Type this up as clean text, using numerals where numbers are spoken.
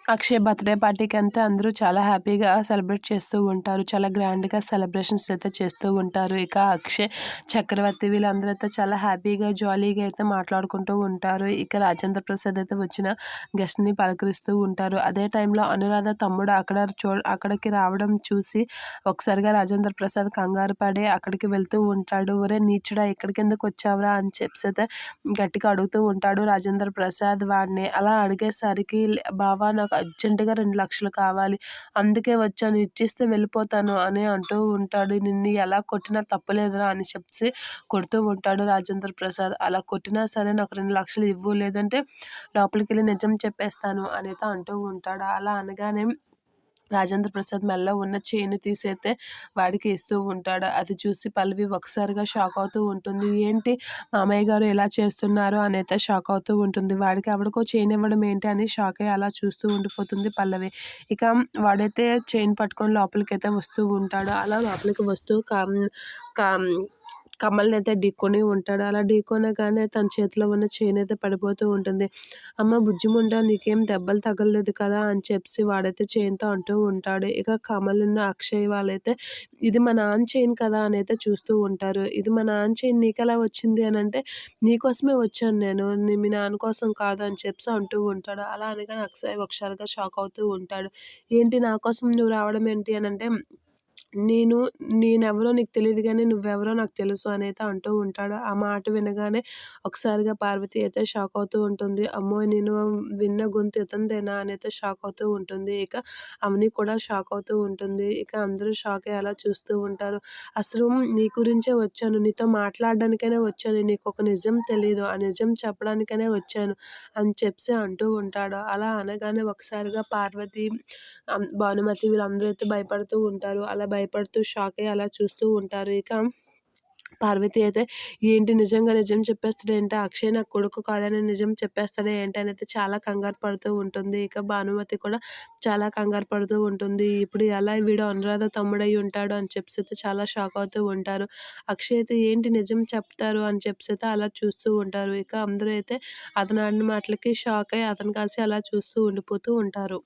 Akshay birthday పార్టీకి అంతా అందరూ చాలా హ్యాపీగా సెలబ్రేట్ చేస్తూ ఉంటారు. చాలా గ్రాండ్‌గా సెలబ్రేషన్స్ అయితే చేస్తూ ఉంటారు. ఇక అక్షయ్, చక్రవర్తి వీళ్ళందరూ అయితే చాలా హ్యాపీగా, జాలీగా అయితే మాట్లాడుకుంటూ ఉంటారు. ఇక రాజేంద్ర ప్రసాద్ అయితే వచ్చిన గెస్ట్‌ని పలకరిస్తూ ఉంటారు. అదే టైంలో అనురాధ తమ్ముడు అక్కడికి రావడం చూసి ఒకసారిగా రాజేంద్ర ప్రసాద్ కంగారు పడి అక్కడికి వెళ్తూ ఉంటాడు. "ఒరేయ్ నీచుడా, ఇక్కడికెందుకు వచ్చావురా" అని చెప్పేసి గట్టిగా అడుగుతూ ఉంటాడు రాజేంద్ర ప్రసాద్ వాడిని. అలా అడిగేసరికి "బావ నాకు అర్జెంట్‌గా 2,00,000 కావాలి. అందుకే వచ్చాను. ఇచ్చేస్తే వెళ్ళిపోతాను" అని అంటూ ఉంటాడు. "నిన్ను ఎలా కొట్టినా తప్పులేదురా" అని చెప్పేసి కొడుతూ ఉంటాడు రాజేంద్ర ప్రసాద్. "అలా కొట్టినా సరే నాకు 2,00,000 ఇవ్వు, లేదంటే లోపలికెళ్ళి నిజం చెప్పేస్తాను" అనైతే అంటూ ఉంటాడు. అలా అనగానే రాజేంద్ర ప్రసాద్ మెడలో ఉన్న చైన్ తీసైతే వాడికి ఇస్తూ ఉంటాడు. అది చూసి పల్లవి ఒకసారిగా షాక్ అవుతూ ఉంటుంది. ఏంటి మామయ్య గారు ఇలా చేస్తున్నారు అనైతే షాక్ అవుతూ ఉంటుంది. వాడికి ఎవడికో చైన్ ఇవ్వడం ఏంటి అని షాక్ అయ్యి అలా చూస్తూ ఉండిపోతుంది పల్లవి. ఇక వాడైతే చైన్ పట్టుకొని లోపలికైతే వస్తూ ఉంటాడు. అలా లోపలికి వస్తూ కం కమల్‌నైతే ఢీకొని ఉంటాడు. అలా ఢీకొనగానే తన చేతిలో ఉన్న చైన్ అయితే పడిపోతూ ఉంటుంది. "అమ్మ బుజ్జిముండ, నీకేం దెబ్బలు తగలలేదు కదా" అని చెప్పేసి వాడైతే చైన్‌తో అంటూ ఉంటాడు. ఇక కమలున్న అక్షయ్ వాళ్ళైతే "ఇది మా నాన్న చైన్ కదా" అని అయితే చూస్తూ ఉంటారు. "ఇది మా నాన్న చైన్ నీకెలా వచ్చింది" అనంటే, "నీకోసమే వచ్చాను నేను. మీ నాన్న కోసం కాదు" అని చెప్పేసి అంటూ ఉంటాడు. అలా అనగానే అక్షయ్ ఒకసారిగా షాక్ అవుతూ ఉంటాడు. "ఏంటి నా కోసం నువ్వు రావడం ఏంటి" అనంటే, నేను నేనెవరో నీకు తెలీదు గానీ, నువ్వెవరో నాకు తెలుసు అనైతే అంటూ ఉంటాడు. ఆ మాట వినగానే ఒకసారిగా పార్వతి అయితే షాక్ అవుతూ ఉంటుంది. అమ్మో! నేను విన్న గొంతు ఇతనిదేనా అనైతే షాక్ అవుతూ ఉంటుంది. ఇక అవని కూడా షాక్ అవుతూ ఉంటుంది. ఇక అందరూ షాక్ అయ్యి అలా చూస్తూ ఉంటారు. "అసలు నీ గురించే వచ్చాను. నీతో మాట్లాడడానికనే వచ్చాను. నీకొక నిజం తెలీదు. ఆ నిజం చెప్పడానికనే వచ్చాను" అని చెప్పేసి అంటూ ఉంటాడు. అలా అనగానే ఒకసారిగా పార్వతి, భానుమతి వీళ్ళందరూ అయితే భయపడుతూ ఉంటారు. అలా భయపడుతూ షాక్ అయ్యి అలా చూస్తూ ఉంటారు. ఇక పార్వతి అయితే ఏంటి నిజంగా నిజం చెప్పేస్తాడేంటి? అక్షయ్ నా కొడుకు కాదని నిజం చెప్పేస్తాడా ఏంటి? అనైతే చాలా కంగారు పడుతూ ఉంటుంది. ఇక భానుమతి కూడా చాలా కంగారు పడుతూ ఉంటుంది. ఇప్పుడు ఎలా వీడు అనురాధ తమ్ముడై ఉంటాడు అని చెప్పేసైతే చాలా షాక్ అవుతూ ఉంటారు. అక్షయ్ అయితే ఏంటి నిజం చెప్తారు అని చెప్పేసైతే అలా చూస్తూ ఉంటారు. ఇక అందరూ అయితే అతను ఆడిన మాటలకి షాక్ అయ్యి అతని కాసి అలా చూస్తూ ఉండిపోతూ ఉంటారు.